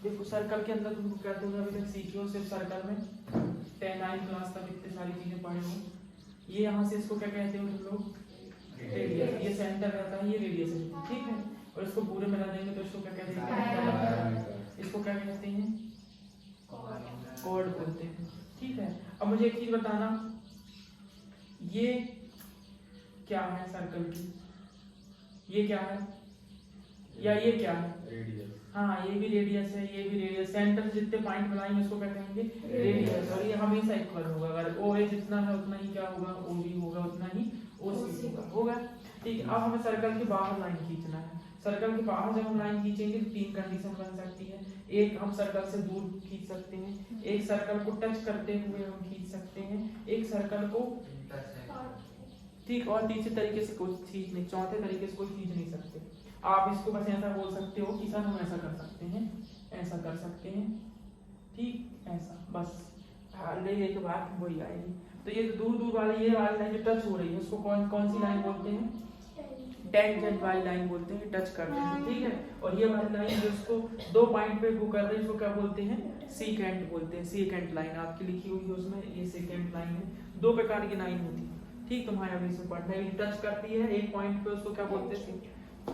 देखो सर्कल के अंदर तुमको क्या होगा, अभी तक सीखे हो सिर्फ सर्कल में 9 क्लास तक इतनी सारी चीजें पढ़े हो। ये यहाँ से इसको क्या कहते हो तुम लोग, रेडियस। ये सेंटर रहता है, ये रेडियस है, ठीक है। और इसको पूरे मिला देंगे तो इसको क्या कहते हैं, इसको क्या कहते हैं, कॉर्ड बोलते हैं, ठीक है। अब मुझे एक चीज बताना, ये क्या है सर्कल की, ये क्या है या ये क्या है, रेडियस। हाँ ये भी रेडियस है, ये भी रेडियस। सेंटर से जितने पॉइंट बनाएंगे उसको क्या कहेंगे, रेडियस। और ये हमेशा इक्वल होगा, अगर ओ ए जितना है उतना ही क्या होगा, ओ बी होगा उतना ही ओ सी होगा, ठीक है। अब हमें सर्कल के बाहर लाइन खींचना है। सर्कल के बाहर जब हम लाइन खींचेंगे तो 3 कंडीशन बन सकती है। एक, हम सर्कल से दूर खींच सकते हैं, एक सर्कल को टच करते हुए हम खींच सकते हैं, एक सर्कल को, ठीक, और तीसरे तरीके से कोई खींच नहीं, चौथे तरीके से कोई खींच नहीं सकते। आप इसको बस ऐसा बोल सकते हो कि सर हम ऐसा कर सकते हैं, ऐसा कर सकते हैं, ठीक, ऐसा बस। लेने के बाद वही आएगी। तो ये दूर दूर वाली, ये वाली लाइन जो टच हो रही है उसको कौन कौन सी लाइन बोलते हैं, टेंजेंट वाली लाइन बोलते हैं, टच करते हैं, ठीक है। और ये वाली लाइन जो उसको 2 पॉइंट पे वो कर रहे हैं उसको क्या बोलते हैं, सीकेंट बोलते हैं। सीकेंट लाइन आपकी लिखी हुई है उसमें, ये सीकेंट लाइन है। 2 प्रकार की लाइन होती है, ठीक, तुम्हारे अभी से पढ़ना है। टच करती है एक पॉइंट पे उसको क्या बोलते हैं,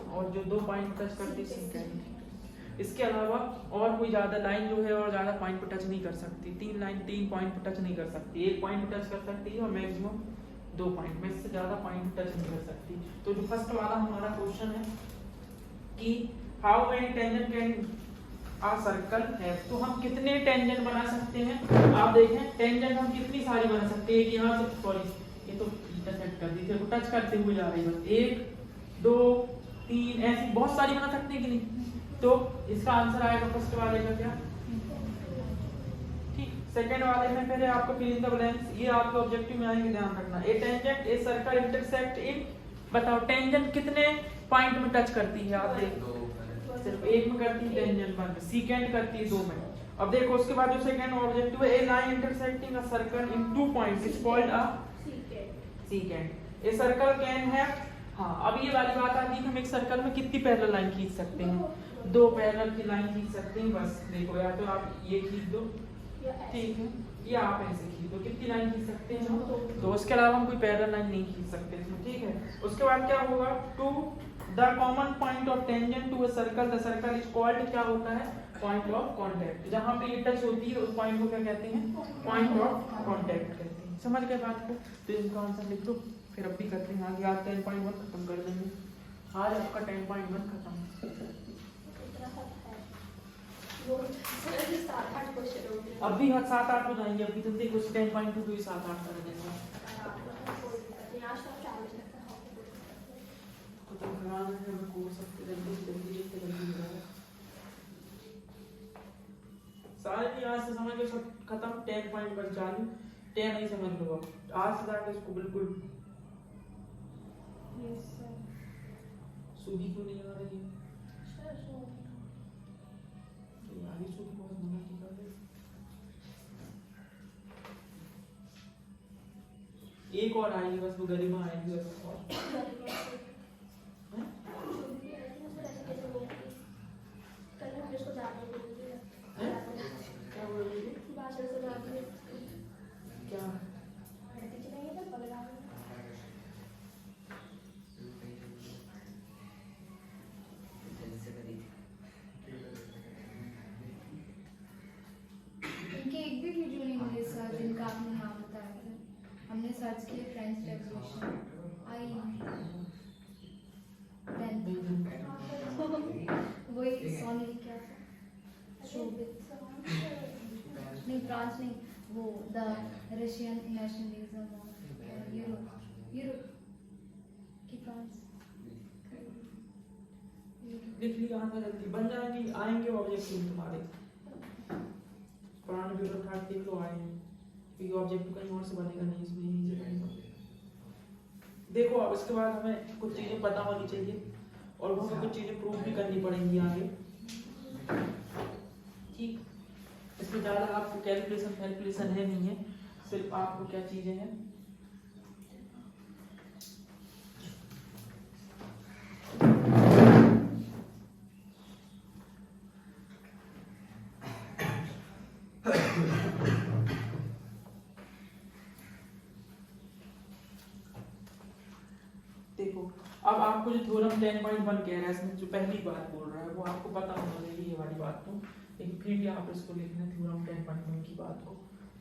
और जो 2 पॉइंट टच करती है सीकेंट। इसके अलावा और कोई ज्यादा लाइन जो है और ज्यादा पॉइंट पे टच नहीं कर सकती। 3 लाइन 3 पॉइंट पे टच नहीं कर सकती, 1 पॉइंट पे टच कर सकती है और मैक्सिमम 2 पॉइंट में से ज्यादा पॉइंट टच नहीं कर सकती। तो जो फर्स्ट वाला हमारा क्वेश्चन है कि how many tangent can a circle है, तो हम कितने टेंजेंट बना सकते हैं। आप देखें टेंजेंट हम कितनी सारी बना सकते हैं, कि यहाँ से, सॉरी ये तो इंटरसेक्ट कर दी, देखो टच करते हुए जा रही है बस, 1 2 3 ऐसी बहुत सारी बना सकते हैं कि नहीं। तो इसका आंसर आएगा फर्स्ट वाले का क्या, ठीक। सेकंड वाले में पहले आपको फिल इन द ब्लैंक्स, ये आपके ऑब्जेक्टिव में आएंगे, ध्यान रखना। A tangent a circle intersect in, बताओ टेंजेंट कितने पॉइंट में टच करती है, आप देखो सिर्फ 1 में करती है टेंजेंट, बन सेकंड करती है 2 में। अब देखो उसके बाद जो सेकंड ऑब्जेक्टिव है, a line intersecting a circle in 2 points is called a second. A circle can have, हाँ अब ये वाली बात आती है कि हम एक सर्कल में कितनी पैरेलल लाइन खींच सकते हैं, 2 पैरेलल की लाइन खींच सकते हैं बस। देखो या तो आप ये खींच दो, ठीक है, या आप ऐसे खींच दो, कितनी लाइन खींच सकते हैं हम, तो उसके अलावा हम कोई पैरेलल लाइन नहीं खींच सकते इसमें, ठीक है। उसके बाद क्या होगा, to the common point of tangent to a circle, the circle is called, क्या होता है, पॉइंट ऑफ कांटेक्ट। जहां पे ये टच होती है उस पॉइंट को क्या कहते हैं, पॉइंट ऑफ कांटेक्ट कहते हैं। समझ गए बात को, तो इनका आंसर लिख दो, फिर अब भी करते हैं आगे। आज 10.1 खत्म कर देंगे, आज आपका 10.1 खत्म। अभी 7-8 हो जाएंगे, अभी तो देखो 10.2 भी 7-8 कर देंगे। तो भगवान है हमें कोर्स सबसे जल्दी सारे भी आज से समझ लो सब खत्म। 10.1 चालू, 10 नहीं समझ लो आज से जाकर इसको बिल्कुल। सुबह क्यों नहीं आ रही है, आगे सुबह बहुत मना कर दे। एक और आएगी बस, वो गरिमा आएगी बस। क्या एक भी वीडियो नहीं मिले सर जिनका आपने नाम बताया था, हमने सर्च किया फ्रेंच रेवोल्यूशन, आई वही सॉन्ग क्या था, शोभित नहीं, फ्रांस नहीं, वो the Russian nationalism of Europe की फ्रांस। लिख लिया आंसर, जल्दी बन जाएंगे, आएंगे ऑब्जेक्टिव तुम्हारे। पुराने पेपर खाट देख लो आए, क्योंकि ऑब्जेक्टिव कहीं और से बनेगा नहीं, इसमें यहीं से बनेगा। देखो अब इसके बाद हमें कुछ चीजें पता होनी चाहिए और हमें कुछ चीजें प्रूव भी करनी पड़ेंगी आगे, ठीक। इसमें ज़्यादा आपको कैलकुलेशन है नहीं है, सिर्फ आपको क्या चीजें हैं, अब आपको जो थ्योरम 10.1 कह रहा है इसमें जो पहली बात बोल रहा है वो आपको पता होना चाहिए ये वाली बात तो, लेकिन फिर भी आप इसको लिखना थ्योरम 10.1 की बात को,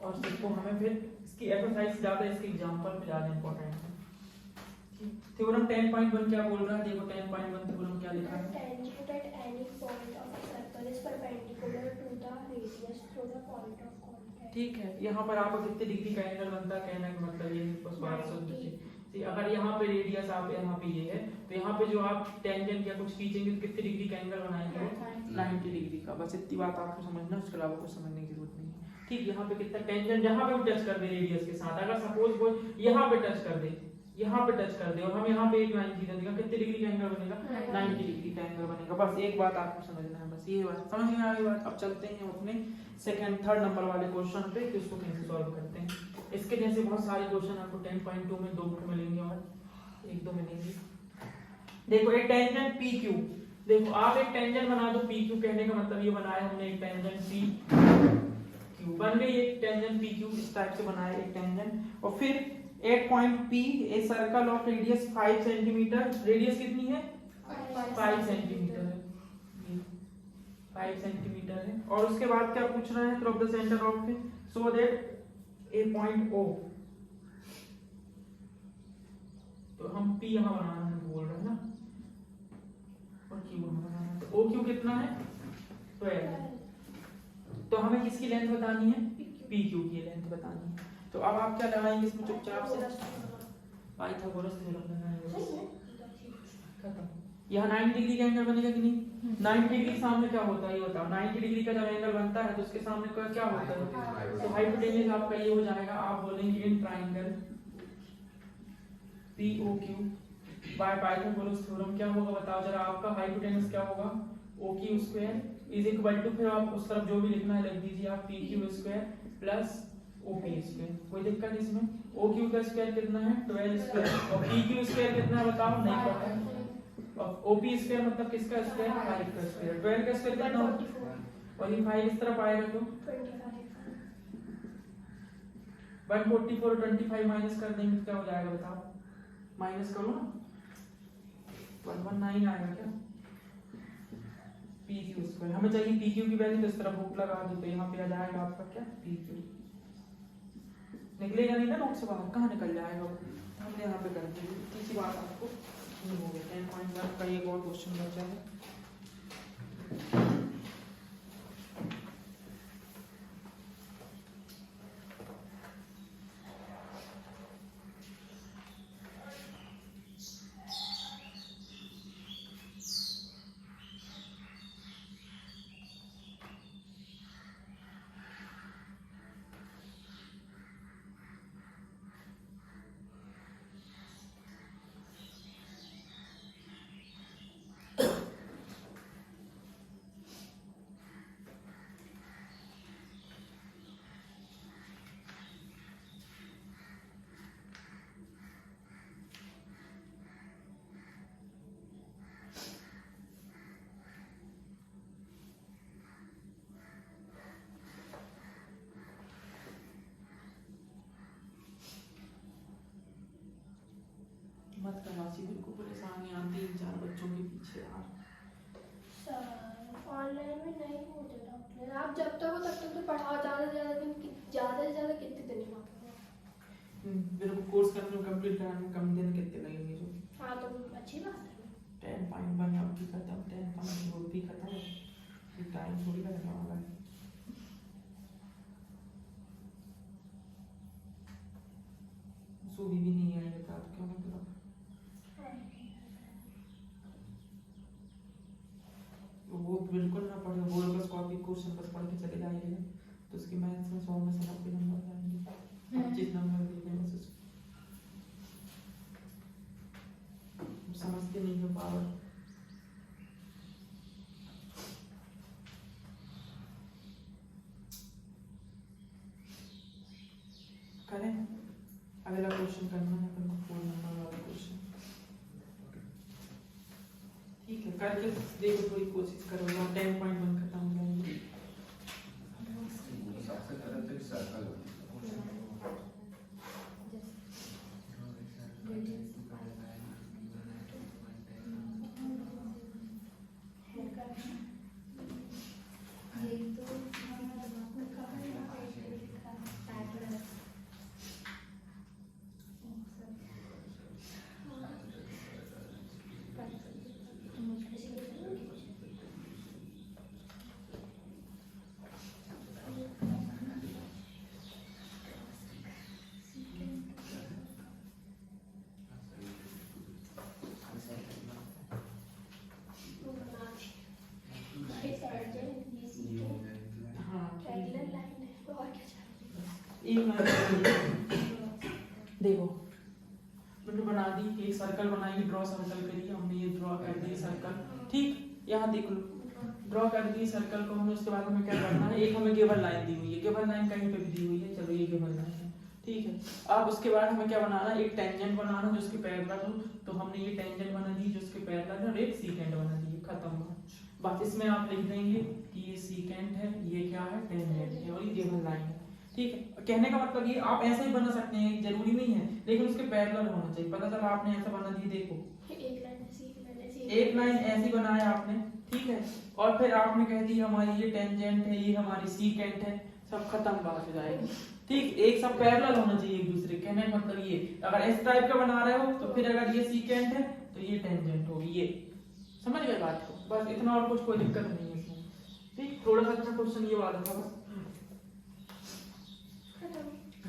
और इसको हमें फिर इसकी एक्सरसाइज ज़्यादा इसके एग्जांपल पे ज़्यादा इंपॉर्टेंट है। थ्योरम 10.1 क्या बोल रहा है, देखो 10.1 थ्योरम क्या लिखा है, Tangent at any point of a circle is perpendicular to the radius through the point of contact. ठीक है। यहाँ पर आपको कितने डिग्री का एंगल बनता है, कहने का मतलब ये है, बस बात सुन लीजिए। ठीक, अगर यहाँ पे रेडियस आप यहाँ पे ये है तो यहाँ पे जो आप टेंजेंट या कुछ खींचेंगे तो कितने डिग्री का एंगल बनाएंगे, 90 डिग्री का। बस इतनी बात आपको समझना, उसके अलावा कुछ समझने की जरूरत नहीं है। ठीक, यहाँ पे कितना टेंजेंट जहाँ पे भी टच कर दे रेडियस के साथ, अगर सपोज कोई यहाँ पे टच कर दे, यहाँ पे टच कर दे और हम यहाँ पे एक लाइन खींच देगा, कितने डिग्री का एंगल बनेगा, 90 डिग्री का एंगल बनेगा। बस एक बात आपको समझना है, बस ये बात समझ में आ गई बात। अब चलते हैं अपने सेकंड थर्ड नंबर वाले क्वेश्चन पे कि उसको कैसे सॉल्व करते हैं। इसके जैसे बहुत सारे क्वेश्चन आपको 10.2 में 2 मिलेंगे और 1-2 मिलेंगे। देखो एक टेंजेंट पी क्यू, देखो आप एक टेंजेंट बना दो पी क्यू, कहने का मतलब ये बनाया हमने एक टेंजेंट पी क्यू, बन गई एक टेंजेंट पी क्यू, इस टाइप से बनाया एक टेंजेंट। और फिर at point P a circle of radius 5 centimetre, radius कितनी है 5 सेंटीमीटर है, 5 सेंटीमीटर है। और उसके बाद क्या पूछ रहा है, from the centre of so that a point O, तो हम पी यहाँ बनाना है बोल रहे हैं ना, और क्यू यहाँ बनाना है। तो ओ क्यू कितना है 12, तो हमें किसकी लेंथ बतानी है, पी क्यू की लेंथ बतानी है। तो अब आप क्या लगाएंगे इसमें चुपचाप से, पाइथागोरस थ्योरम लगाएंगे, खत्म। यहाँ 90 डिग्री का एंगल बनेगा कि नहीं, 90 डिग्री सामने क्या होता है ये बताओ, 90 डिग्री का जब एंगल बनता है तो उसके सामने का क्या होता है, तो हाइपोटेनस आपका ये हो जाएगा, आप बोलेंगे in triangle POQ by Pythagoras theorem क्या होगा बताओ जरा, आपका हाइपोटेनस क्या होगा OQ square is equal to, फिर आप उस तरफ जो भी लिखना है लिख दीजिए आप, PQ square plus OP square. कोई दिक्कत इसमें, OQ का स्क्वायर कितना है 12 स्क्वायर, और PQ स्क्वायर कितना है बताओ, नहीं पता है। और OP स्क्वायर मतलब किसका स्क्वायर, 5 का स्क्वायर, 12 का स्क्वायर कितना होगा, और ये 5 इस तरफ आएगा तो 144, 25 माइनस कर देंगे तो क्या हो जाएगा बताओ, माइनस करो ना, 119 आएगा क्या, PQ स्क्वायर। हमें चाहिए PQ की वैल्यू, तो इस तरफ हुक लगा दो तो यहाँ पे आ जाएगा आपका क्या PQ, निकलेगा नहीं ना नोट से बाहर, कहाँ निकल जाएगा वो, हमने यहाँ पे कर दी। तीसरी बात आपको नहीं हो गया, 10.1 का एक और क्वेश्चन बचा है। मत करवासी बिल्कुल परेशानी आती है 4 बच्चों के पीछे यार। ऑनलाइन में नहीं होते डॉक्टर, आप जब तक हो तब तक तो पढ़ाओ, ज़्यादा से ज़्यादा कितने दिन में मेरे को कोर्स करने में कंप्लीट कराने में कम दिन कितने लगेंगे जो, हाँ तो अच्छी बात है। 10.1 अब भी खत्म, 10.2 भी खत्म, फिर टाइम थोड़ी लगने वाला है। सूबी भी नहीं आई बता तो क्या मतलब, वो बिल्कुल ना पढ़े, वो बस कॉपी क्वेश्चन बस पढ़ के चले जाइए तो उसकी मैथ्स में 100 में से 90 नंबर आएंगे, 25 नंबर दे दें बस उसको, समझते नहीं हो पावर। करें अगला क्वेश्चन करना है अपन को, 4 नंबर वाला क्वेश्चन, ठीक है करके देखो, थोड़ी कोशिश करो, 10.1 खत्म हो जाएंगे। सबसे पहले तो सर्कल एक देखो मैंने बना दी, एक सर्कल बनाएंगे, ड्रॉ सर्कल करिए, हमने ये ड्रॉ कर दिया सर्कल, ठीक। यहाँ देख लो ड्रॉ कर दी सर्कल को हमने। उसके बाद हमें क्या करना है, एक हमें गिवन लाइन दी हुई है, गिवन लाइन कहीं पे भी दी हुई है, चलो ये गिवन लाइन है, ठीक है। अब उसके बाद हमें क्या बनाना है, एक टेंजेंट बनाना जो उसके पैरेलल हो, तो हमने ये टेंजेंट बना दी जो उसके पैरेलल है, और एक सीकेंट बना दी, खत्म हुआ बात। इसमें आप लिख देंगे कि ये सीकेंट है, ये क्या है, टेंजेंट है, और ये गिवन लाइन है, ठीक है। कहने का मतलब ये आप ऐसे ही बना सकते हैं, जरूरी नहीं है, लेकिन उसके पैरेलल होना चाहिए। पता चला आपने ऐसा बना दिया, देखो एक लाइन ऐसी बनाया आपने, ठीक है, और फिर आपने कह दी हमारी ये टेंजेंट है, ये हमारी सीकेंट है, सब खत्म बात हो जाएगी, ठीक। एक सब पैरेलल होना चाहिए एक दूसरे, कहने का मतलब ये अगर इस टाइप का बना रहे हो तो फिर अगर ये सीकेंट है तो ये टेंजेंट होगी, ये समझ गए बात को, बस इतना, और कुछ कोई दिक्कत नहीं है इसमें, ठीक। थोड़ा सा अच्छा क्वेश्चन ये वाला था बस।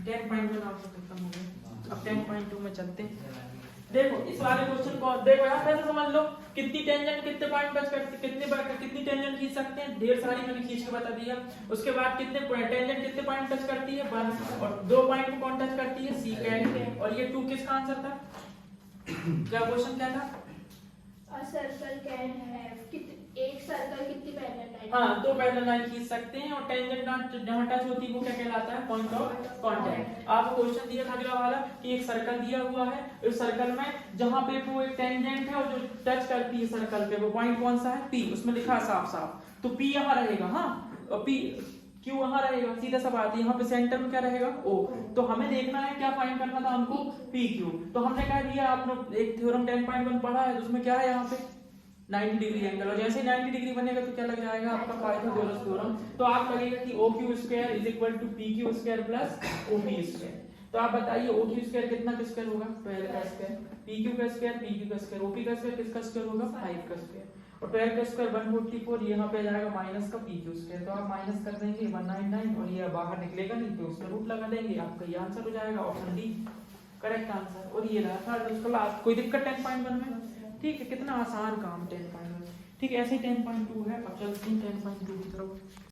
10.1 आपका खत्म हो गया, अब 10.2 में चलते हैं। देखो इस वाले क्वेश्चन को देखो यहाँ पे समझ लो, कितनी टेंजेंट कितने पॉइंट टच करती, कितनी टेंजेंट खींच सकते हैं, ढेर सारी मैंने खींच के बता दिया। उसके बाद कितने टेंजेंट कितने पॉइंट टच करती है, 1, और 2 पॉइंट को कौन टच करती है, सीकेंट, और ये 2 किसका आंसर था, क्या क्वेश्चन क्या था, सर्कल कैन हैव एक सर्कल कितनी पैरेलल लाइन, हाँ 2 पैरेलल लाइन खींच सकते हैं, और टेंजेंट जहां टच होती है वो क्या कहलाता है, पॉइंट ऑफ कांटेक्ट। आपको क्वेश्चन दिया था अगला वाला कि एक सर्कल दिया हुआ है, इस सर्कल में जहां पे वो एक टेंजेंट है और जो टच करती है सर्कल पे वो पॉइंट कौन सा है, P, उसमें लिखा है साफ साफ, तो P यहाँ रहेगा, हाँ, और P Q वहां रहेगा, सीधा सा बात है। यहाँ पे सेंटर में क्या रहेगा, O, तो हमें देखना है क्या फाइंड करना था हमको, PQ। तो हमने कह दिया, आपने एक थ्योरम 10.1 पढ़ा है, तो उसमें क्या है यहाँ पे 90 डिग्री एंगल, और जैसे 90 डिग्री बनेगा तो क्या लग जाएगा आपका पाइथागोरस थ्योरम, तो आप लगेगा कि OQ² = PQ² + OP²। तो आप बताइए OQ² कितना का स्क्वायर होगा, 12 का स्क्वायर, PQ का स्क्वायर, PQ का स्क्वायर, OP का स्क्वायर, किसका स्क्वायर होगा, 5 का स्क्वायर, और 12 का स्क्वायर 144, यहाँ पे आ जाएगा माइनस का PQ², तो आप माइनस कर देंगे 199, और ये बाहर निकलेगा नहीं तो उसमें रूट लगा देंगे, आपका ये आंसर हो जाएगा, ऑप्शन डी करेक्ट आंसर। और ये रहा था उसका लास्ट, कोई दिक्कत 10.1 में, ठीक है, कितना आसान काम 10.1, ठीक है। ऐसे ही 10.2 है। अब चलते हैं 10.2 की तरफ।